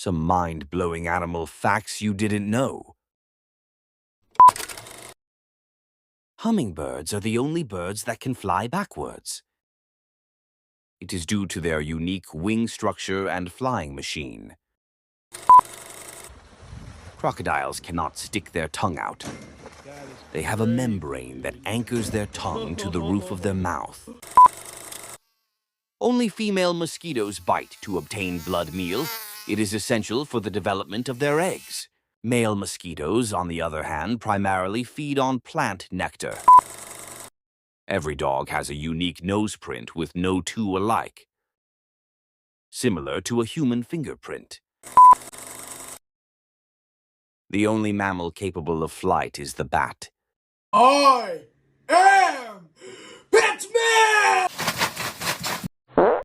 Some mind-blowing animal facts you didn't know. Hummingbirds are the only birds that can fly backwards. It is due to their unique wing structure and flying machine. Crocodiles cannot stick their tongue out. They have a membrane that anchors their tongue to the roof of their mouth. Only female mosquitoes bite to obtain blood meal. It is essential for the development of their eggs. Male mosquitoes, on the other hand, primarily feed on plant nectar. Every dog has a unique nose print with no two alike, similar to a human fingerprint. The only mammal capable of flight is the bat. I am Batman!